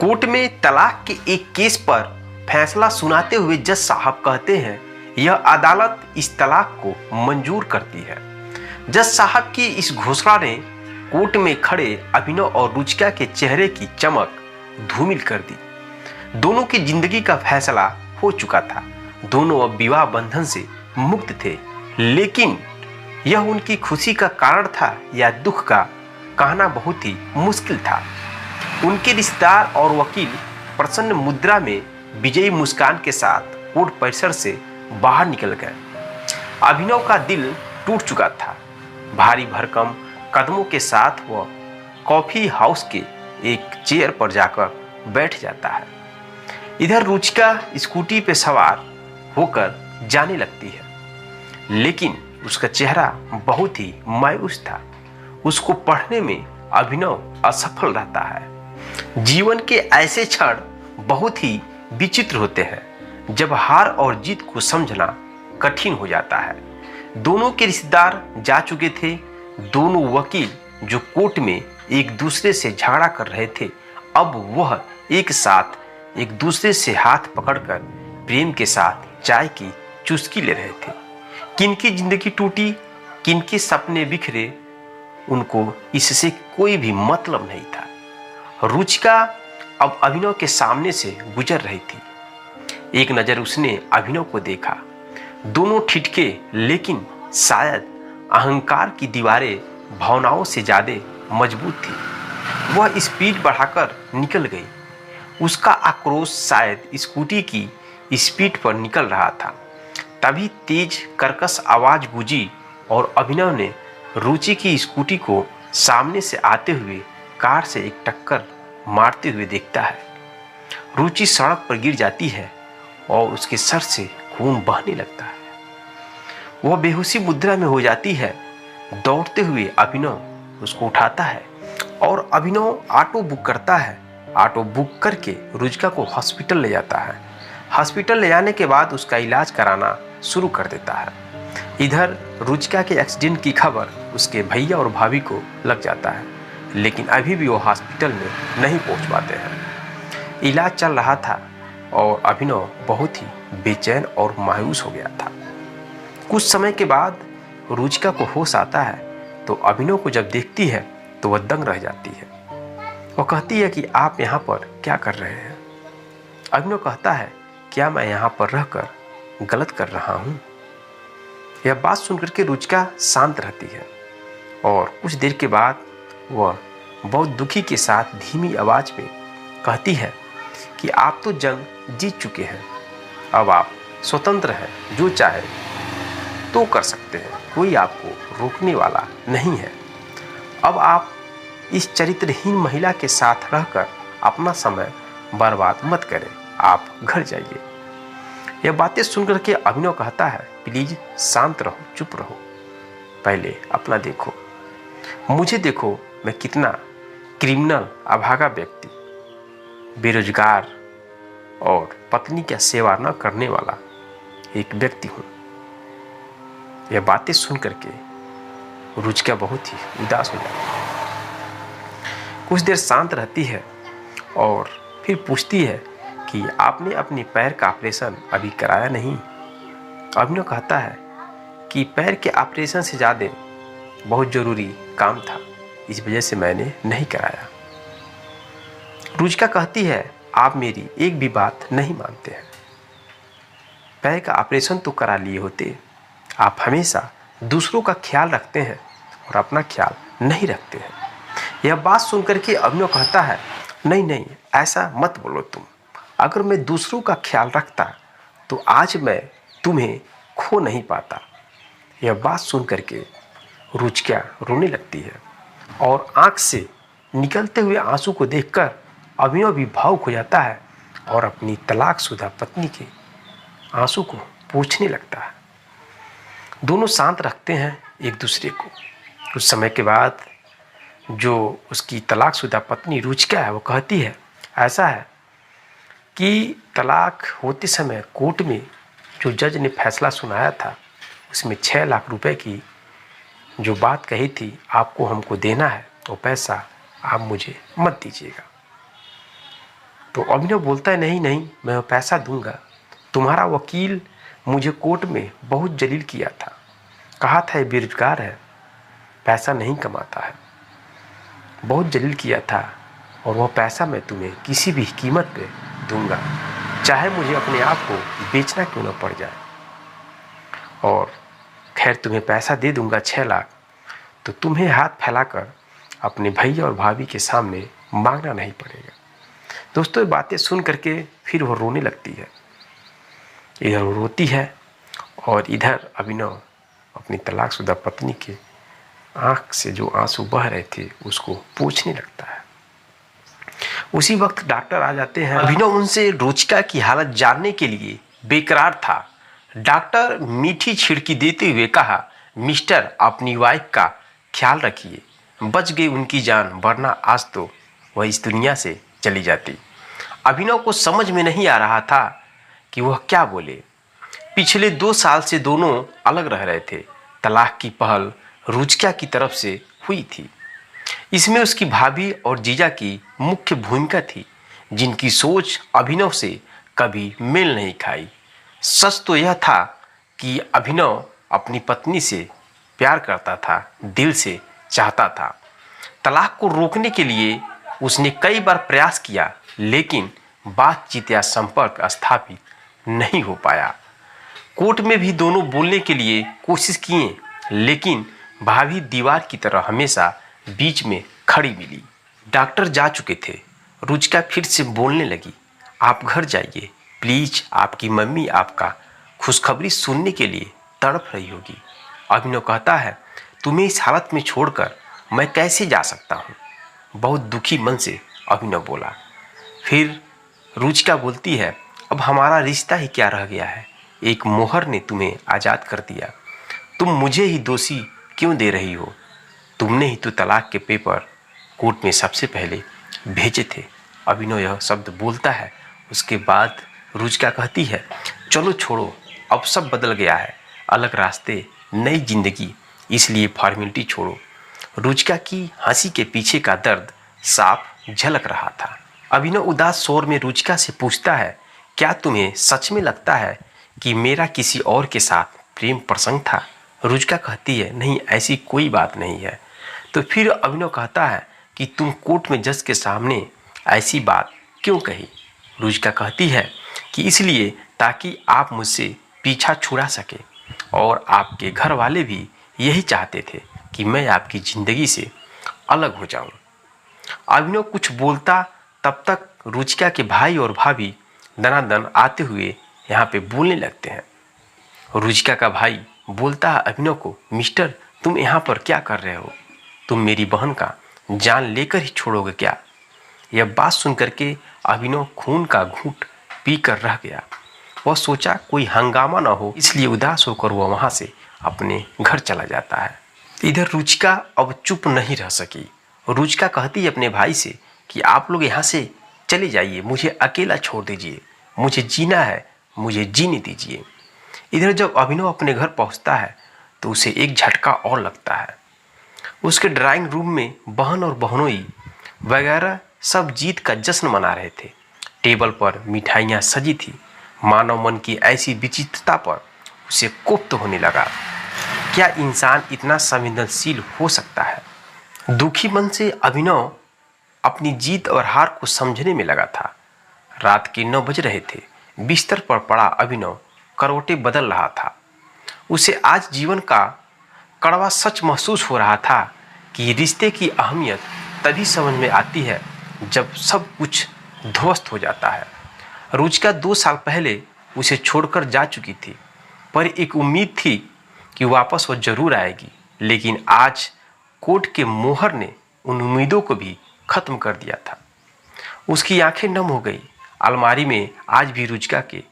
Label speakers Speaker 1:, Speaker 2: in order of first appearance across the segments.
Speaker 1: Court में तलाक के एक केस पर फैसला सुनाते हुए जज साहब कहते हैं यह अदालत इस तलाक को मंजूर करती है। जज साहब की इस घोषणा ने कोर्ट में खड़े अभिनव और रुचिका के चेहरे की चमक धूमिल कर दी। दोनों की जिंदगी का फैसला हो चुका था। दोनों अब विवाह बंधन से मुक्त थे, लेकिन यह उनकी खुशी का कारण था या दुख का, कहना बहुत ही मुश्किल था। उनके रिश्तेदार और वकील प्रसन्न मुद्रा में विजयी मुस्कान के साथ कोर्ट परिसर से बाहर निकल गए। अभिनव का दिल टूट चुका था। भारी भरकम कदमों के साथ वह कॉफी हाउस के एक चेयर पर जाकर बैठ जाता है। इधर रुचिका स्कूटी पे सवार होकर जाने लगती है, लेकिन उसका चेहरा बहुत ही मायूस था। उसको पढ़ने में अभिनव असफल रहता है। जीवन के ऐसे क्षण बहुत ही विचित्र होते हैं जब हार और जीत को समझना कठिन हो जाता है। दोनों के रिश्तेदार जा चुके थे। दोनों वकील जो कोर्ट में एक दूसरे से झगड़ा कर रहे थे, अब वह एक साथ एक दूसरे से हाथ पकड़कर प्रेम के साथ चाय की चुस्की ले रहे थे। किनकी जिंदगी टूटी, किनके सपने बिखरे, उनको इससे कोई भी मतलब नहीं था। रुचिका अब अभिनव के सामने से गुजर रही थी। एक नजर उसने अभिनव को देखा। दोनों ठिठके, लेकिन शायद अहंकार की दीवारें भावनाओं से ज्यादा मजबूत थी। वह स्पीड बढ़ाकर निकल गई। उसका आक्रोश शायद स्कूटी की स्पीड पर निकल रहा था। तभी तेज कर्कश आवाज गूंजी और अभिनव ने रुचि की स्कूटी को सामने से आते हुए कार से एक टक्कर मारते हुए देखता है। रुचि सड़क पर गिर जाती है और उसके सर से खून बहने लगता है। वह बेहोशी मुद्रा में हो जाती है। दौड़ते हुए अभिनव उसको उठाता है और अभिनव ऑटो बुक करता है। ऑटो बुक करके रुचिका को हॉस्पिटल ले जाता है। हॉस्पिटल ले जाने के बाद उसका इलाज कराना शुरू कर देता है। इधर रुचिका के एक्सीडेंट की खबर उसके भैया और भाभी को लग जाता है, लेकिन अभी भी वो हॉस्पिटल में नहीं पहुंच पाते हैं। इलाज चल रहा था और अभिनव बहुत ही बेचैन और मायूस हो गया था। कुछ समय के बाद रुचिका को होश आता है, तो अभिनव को जब देखती है तो वह दंग रह जाती है। वह कहती है कि आप यहाँ पर क्या कर रहे हैं? अभिनव कहता है, क्या मैं यहाँ पर रहकर गलत कर रहा हूँ? यह बात सुनकर के रुचिका शांत रहती है और कुछ देर के बाद वह बहुत दुखी के साथ धीमी आवाज में कहती है कि आप तो जंग जीत चुके हैं। अब आप स्वतंत्र हैं, जो चाहे तो कर सकते हैं, कोई आपको रोकने वाला नहीं है। अब आप इस चरित्रहीन महिला के साथ रहकर अपना समय बर्बाद मत करें, आप घर जाइए। यह बातें सुनकर के अभिनव कहता है, प्लीज शांत रहो, चुप रहो, पहले अपना देखो, मुझे देखो, मैं कितना क्रिमिनल, अभागा व्यक्ति, बेरोजगार और पत्नी की सेवा न करने वाला एक व्यक्ति हूँ। यह बातें सुन करके रुचिका बहुत ही उदास हो जाती है। कुछ देर शांत रहती है और फिर पूछती है कि आपने अपने पैर का ऑपरेशन अभी कराया नहीं? अभिनव कहता है कि पैर के ऑपरेशन से ज़्यादा बहुत ज़रूरी काम था, इस वजह से मैंने नहीं कराया। रुचिका कहती है, आप मेरी एक भी बात नहीं मानते हैं। पैर का ऑपरेशन तो करा लिए होते। आप हमेशा दूसरों का ख्याल रखते हैं और अपना ख्याल नहीं रखते हैं। यह बात सुनकर के अभिनव कहता है, नहीं नहीं, ऐसा मत बोलो तुम। अगर मैं दूसरों का ख्याल रखता तो आज मैं तुम्हें खो नहीं पाता। यह बात सुन करके रुचिका रोने लगती है और आंख से निकलते हुए आंसू को देखकर अभिनव भी भावुक हो जाता है और अपनी तलाकशुदा पत्नी के आंसू को पोंछने लगता है। दोनों शांत रखते हैं एक दूसरे को। कुछ समय के बाद जो उसकी तलाकशुदा पत्नी रुचिका है, वो कहती है, ऐसा है कि तलाक होते समय कोर्ट में जो जज ने फैसला सुनाया था, उसमें 6 लाख रुपए की जो बात कही थी आपको हमको देना है, वो पैसा आप मुझे मत दीजिएगा। तो अभिनव बोलता है नहीं नहीं, मैं पैसा दूंगा। तुम्हारा वकील मुझे कोर्ट में बहुत जलील किया था, कहा था ये बेरोजगार है, पैसा नहीं कमाता है, बहुत जलील किया था, और वह पैसा मैं तुम्हें किसी भी कीमत पे दूंगा, चाहे मुझे अपने आप को बेचना क्यों न पड़ जाए। और खैर तुम्हें पैसा दे दूंगा 6 लाख, तो तुम्हें हाथ फैलाकर अपने भैया और भाभी के सामने मांगना नहीं पड़ेगा। दोस्तों, ये बातें सुन करके फिर वो रोने लगती है। इधर वो रोती है और इधर अभिनव अपनी तलाकशुदा पत्नी के आंख से जो आंसू बह रहे थे उसको पोंछने लगता है। उसी वक्त डॉक्टर आ जाते हैं। अभिनव उनसे रुचिका की हालत जानने के लिए बेकरार था। डॉक्टर मीठी छिड़की देते हुए कहा, मिस्टर, अपनी वाइफ का ख्याल रखिए, बच गई उनकी जान, वरना आज तो वह इस दुनिया से चली जाती। अभिनव को समझ में नहीं आ रहा था कि वह क्या बोले। पिछले 2 साल से दोनों अलग रह रहे थे। तलाक की पहल रुचिका की तरफ से हुई थी। इसमें उसकी भाभी और जीजा की मुख्य भूमिका थी, जिनकी सोच अभिनव से कभी मेल नहीं खाई। सच तो यह था कि अभिनव अपनी पत्नी से प्यार करता था, दिल से चाहता था। तलाक को रोकने के लिए उसने कई बार प्रयास किया, लेकिन बातचीत या संपर्क स्थापित नहीं हो पाया। कोर्ट में भी दोनों बोलने के लिए कोशिश किए, लेकिन भाभी दीवार की तरह हमेशा बीच में खड़ी मिली। डॉक्टर जा चुके थे। रुचिका फिर से बोलने लगी, आप घर जाइए प्लीज, आपकी मम्मी आपका खुशखबरी सुनने के लिए तड़प रही होगी। अभिनव कहता है, तुम्हें इस हालत में छोड़कर मैं कैसे जा सकता हूँ। बहुत दुखी मन से अभिनव बोला। फिर रुचिका बोलती है, अब हमारा रिश्ता ही क्या रह गया है, एक मोहर ने तुम्हें आज़ाद कर दिया, तुम मुझे ही दोषी क्यों दे रही हो, तुमने ही तो तलाक के पेपर कोर्ट में सबसे पहले भेजे थे। अभिनव यह शब्द बोलता है। उसके बाद रुचिका कहती है, चलो छोड़ो, अब सब बदल गया है, अलग रास्ते, नई जिंदगी, इसलिए फॉर्मेलिटी छोड़ो। रुचिका की हंसी के पीछे का दर्द साफ झलक रहा था। अभिनव उदास स्वर में रुचिका से पूछता है, क्या तुम्हें सच में लगता है कि मेरा किसी और के साथ प्रेम प्रसंग था? रुचिका कहती है, नहीं, ऐसी कोई बात नहीं है। तो फिर अभिनव कहता है कि तुम कोर्ट में जज के सामने ऐसी बात क्यों कही? रुचिका कहती है कि इसलिए ताकि आप मुझसे पीछा छुड़ा सके, और आपके घर वाले भी यही चाहते थे कि मैं आपकी ज़िंदगी से अलग हो जाऊं। अभिनव कुछ बोलता तब तक रुचिका के भाई और भाभी दनादन आते हुए यहाँ पे बोलने लगते हैं। रुचिका का भाई बोलता है अभिनव को, मिस्टर, तुम यहाँ पर क्या कर रहे हो? तुम मेरी बहन का जान लेकर ही छोड़ोगे क्या? यह बात सुनकर के अभिनव खून का घूंट पी कर रह गया। वह सोचा कोई हंगामा न हो, इसलिए उदास होकर वह वहाँ से अपने घर चला जाता है। इधर रुचिका अब चुप नहीं रह सकी। रुचिका कहती है अपने भाई से कि आप लोग यहाँ से चले जाइए, मुझे अकेला छोड़ दीजिए, मुझे जीना है, मुझे जीने दीजिए। इधर जब अभिनव अपने घर पहुँचता है तो उसे एक झटका और लगता है। उसके ड्राइंग रूम में बहन और बहनोई वगैरह सब जीत का जश्न मना रहे थे। टेबल पर मिठाइयाँ सजी थी। मानव मन की ऐसी विचित्रता पर उसे कोफ्त होने लगा। क्या इंसान इतना संवेदनशील हो सकता है? दुखी मन से अभिनव अपनी जीत और हार को समझने में लगा था। रात के 9 बज रहे थे। बिस्तर पर पड़ा अभिनव करवटें बदल रहा था। उसे आज जीवन का कड़वा सच महसूस हो रहा था कि रिश्ते की अहमियत तभी समझ में आती है जब सब कुछ ध्वस्त हो जाता है। रुचिका 2 साल पहले उसे छोड़कर जा चुकी थी, पर एक उम्मीद थी कि वापस वो जरूर आएगी। लेकिन आज कोर्ट के मोहर ने उन उम्मीदों को भी खत्म कर दिया था। उसकी आंखें नम हो गई। अलमारी में आज भी रुचिका के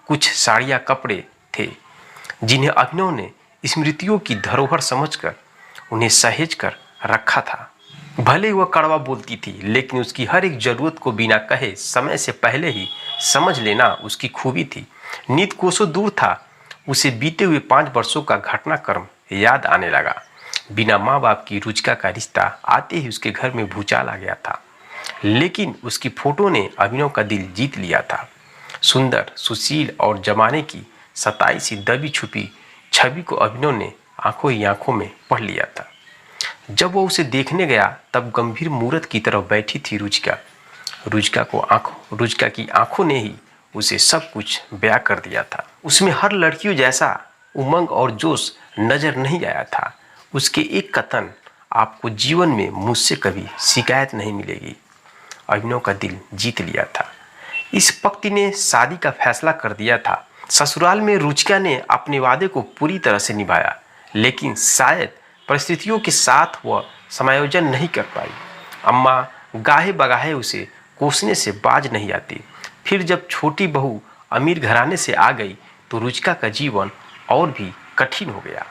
Speaker 1: कुछ साड़ियाँ कपड़े थे, जिन्हें अभिनव ने स्मृतियों की धरोहर समझकर उन्हें सहेज कर रखा था। भले वह कड़वा बोलती थी, लेकिन उसकी हर एक जरूरत को बिना कहे समय से पहले ही समझ लेना उसकी खूबी थी। नित कोसों दूर था। उसे बीते हुए 5 वर्षों का घटनाक्रम याद आने लगा। बिना माँ बाप की रुचिका का रिश्ता आते ही उसके घर में भूचाल आ गया था। लेकिन उसकी फोटो ने अभिनव का दिल जीत लिया था। सुंदर, सुशील और जमाने की सताई सी दबी छुपी छवि को अभिनव ने आंखों ही आंखों में पढ़ लिया था। जब वो उसे देखने गया तब गंभीर मूरत की तरफ बैठी थी रुचिका। रुचिका की आंखों ने ही उसे सब कुछ बयां कर दिया था। उसमें हर लड़कियों जैसा उमंग और जोश नजर नहीं आया था। उसके एक कथन, आपको जीवन में मुझसे कभी शिकायत नहीं मिलेगी, अभिनव का दिल जीत लिया था। इस पक्ति ने शादी का फैसला कर दिया था। ससुराल में रुचिका ने अपने वादे को पूरी तरह से निभाया, लेकिन शायद परिस्थितियों के साथ वह समायोजन नहीं कर पाई। अम्मा गाहे बगाहे उसे कोसने से बाज नहीं आती। फिर जब छोटी बहू अमीर घराने से आ गई तो रुचिका का जीवन और भी कठिन हो गया।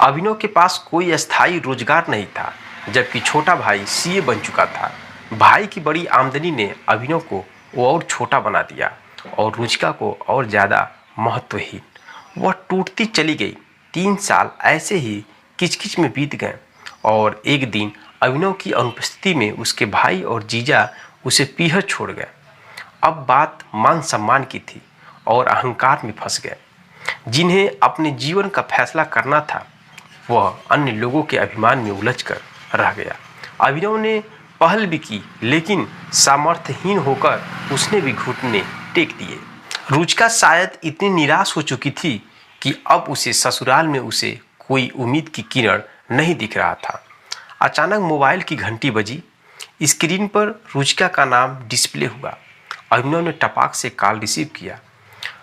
Speaker 1: अभिनव के पास कोई अस्थायी रोजगार नहीं था, जबकि छोटा भाई सीए बन चुका था। भाई की बड़ी आमदनी ने अभिनव को और छोटा बना दिया और रुचिका को और ज़्यादा महत्वहीन। वह टूटती चली गई। 3 साल ऐसे ही किचकिच में बीत गए और एक दिन अभिनव की अनुपस्थिति में उसके भाई और जीजा उसे पीहर छोड़ गए। अब बात मान सम्मान की थी और अहंकार में फंस गए। जिन्हें अपने जीवन का फैसला करना था वह अन्य लोगों के अभिमान में उलझकर रह गया। अभिनव ने पहल भी की, लेकिन सामर्थ्यहीन होकर उसने भी घुटने टेक दिए। रुचिका शायद इतनी निराश हो चुकी थी कि अब उसे ससुराल में उसे कोई उम्मीद की किरण नहीं दिख रहा था। अचानक मोबाइल की घंटी बजी। स्क्रीन पर रुचिका का नाम डिस्प्ले हुआ। अभिनव ने टपाक से कॉल रिसीव किया।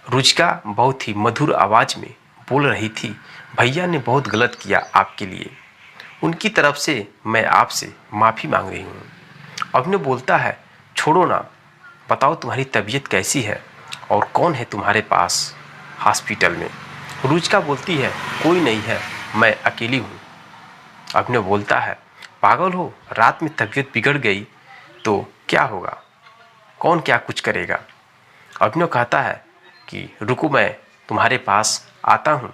Speaker 1: रुचिका बहुत ही मधुर आवाज़ में बोल रही थी, भैया ने बहुत गलत किया आपके लिए। उनकी तरफ से मैं आपसे माफ़ी मांग रही हूँ। अभिनव बोलता है, छोड़ो ना, बताओ तुम्हारी तबीयत कैसी है और कौन है तुम्हारे पास हॉस्पिटल में। रुचिका बोलती है, कोई नहीं है, मैं अकेली हूँ। अभिनव बोलता है, पागल हो, रात में तबीयत बिगड़ गई तो क्या होगा, कौन क्या कुछ करेगा। अभिनव कहता है कि रुको, मैं तुम्हारे पास आता हूँ,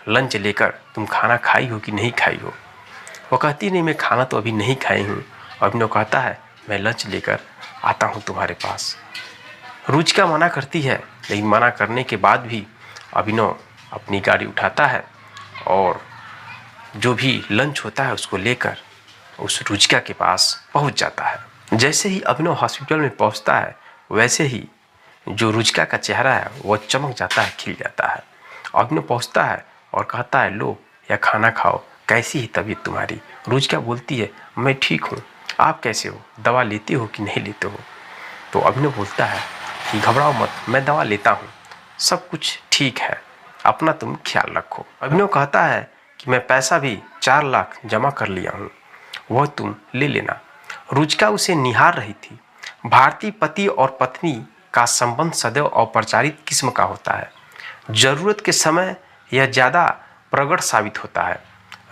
Speaker 1: लंच लेकर। तुम खाना खाई हो कि नहीं खाई हो। वो कहती नहीं, मैं खाना तो अभी नहीं खाई हूँ। अभिनव कहता है, मैं लंच लेकर आता हूँ तुम्हारे पास। रुचिका मना करती है, लेकिन मना करने के बाद भी अभिनव अपनी गाड़ी उठाता है और जो भी लंच होता है उसको लेकर उस रुचिका के पास पहुंच जाता है। जैसे ही अभिनव हॉस्पिटल में पहुंचता है वैसे ही जो रुचिका का चेहरा है वह चमक जाता है, खिल जाता है। अभिनव पहुंचता है और कहता है, लो या खाना खाओ, कैसी है तबीयत तुम्हारी। रुचिका बोलती है, मैं ठीक हूँ, आप कैसे हो, दवा लेते हो कि नहीं लेते हो। तो अभिनव बोलता है कि घबराओ मत, मैं दवा लेता हूँ, सब कुछ ठीक है, अपना तुम ख्याल रखो। अभिनव कहता है कि मैं पैसा भी 4 लाख जमा कर लिया हूँ, वह तुम ले लेना। रुचिका उसे निहार रही थी। भारतीय पति और पत्नी का संबंध सदैव औपचारिक किस्म का होता है। जरूरत के समय यह ज़्यादा प्रगट साबित होता है।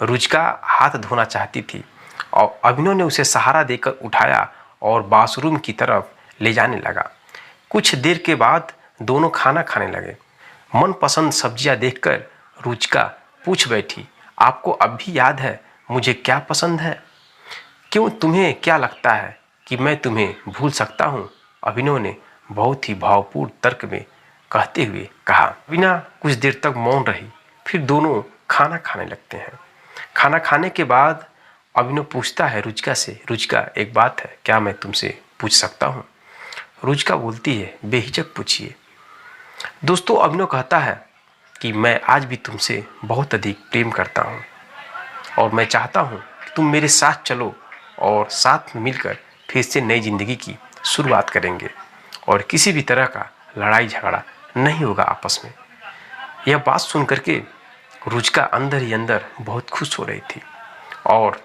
Speaker 1: रुचिका हाथ धोना चाहती थी और अभिनव ने उसे सहारा देकर उठाया और बाथरूम की तरफ ले जाने लगा। कुछ देर के बाद दोनों खाना खाने लगे। मनपसंद सब्जियां देखकर रुचिका पूछ बैठी, आपको अब भी याद है मुझे क्या पसंद है? क्यों, तुम्हें क्या लगता है कि मैं तुम्हें भूल सकता हूँ? अभिनव ने बहुत ही भावपूर्ण तर्क में कहते हुए कहा। बिना कुछ देर तक मौन रही, फिर दोनों खाना खाने लगते हैं। खाना खाने के बाद अभिनव पूछता है रुचिका से, रुचिका एक बात है, क्या मैं तुमसे पूछ सकता हूँ? रुचिका बोलती है, बेहिचक पूछिए। दोस्तों, अभिनव कहता है कि मैं आज भी तुमसे बहुत अधिक प्रेम करता हूँ और मैं चाहता हूँ कि तुम मेरे साथ चलो और साथ में मिलकर फिर से नई जिंदगी की शुरुआत करेंगे और किसी भी तरह का लड़ाई झगड़ा नहीं होगा आपस में। यह बात सुन करके रुचिका अंदर ही अंदर बहुत खुश हो रही थी और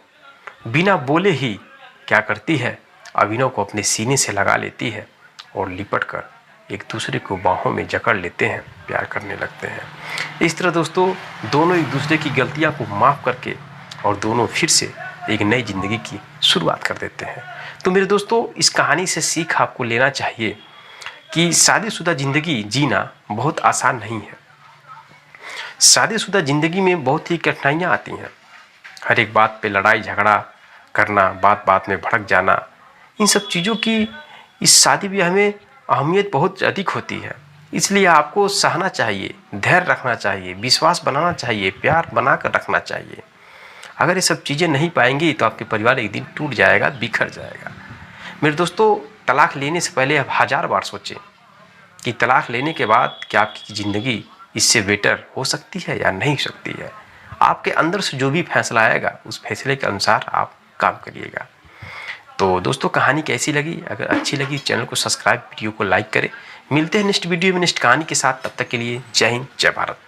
Speaker 1: बिना बोले ही क्या करती है, अभिनव को अपने सीने से लगा लेती है और लिपट कर एक दूसरे को बाहों में जकड़ लेते हैं, प्यार करने लगते हैं। इस तरह दोस्तों दोनों एक दूसरे की गलतियां को माफ़ करके और दोनों फिर से एक नई ज़िंदगी की शुरुआत कर देते हैं। तो मेरे दोस्तों, इस कहानी से सीख आपको लेना चाहिए कि शादीशुदा ज़िंदगी जीना बहुत आसान नहीं है। शादीशुदा ज़िंदगी में बहुत ही कठिनाइयाँ आती हैं। हर एक बात पे लड़ाई झगड़ा करना, बात बात में भड़क जाना, इन सब चीज़ों की इस शादी ब्याह में अहमियत बहुत अधिक होती है। इसलिए आपको सहना चाहिए, धैर्य रखना चाहिए, विश्वास बनाना चाहिए, प्यार बना कर रखना चाहिए। अगर ये सब चीज़ें नहीं पाएंगी तो आपके परिवार एक दिन टूट जाएगा, बिखर जाएगा। मेरे दोस्तों, तलाक लेने से पहले आप 1000 बार सोचें कि तलाक लेने के बाद क्या आपकी ज़िंदगी इससे बेटर हो सकती है या नहीं हो सकती है। आपके अंदर से जो भी फैसला आएगा उस फैसले के अनुसार आप काम करिएगा। तो दोस्तों, कहानी कैसी लगी? अगर अच्छी लगी चैनल को सब्सक्राइब, वीडियो को लाइक करें। मिलते हैं नेक्स्ट वीडियो में नेक्स्ट कहानी के साथ। तब तक के लिए जय हिंद, जय भारत।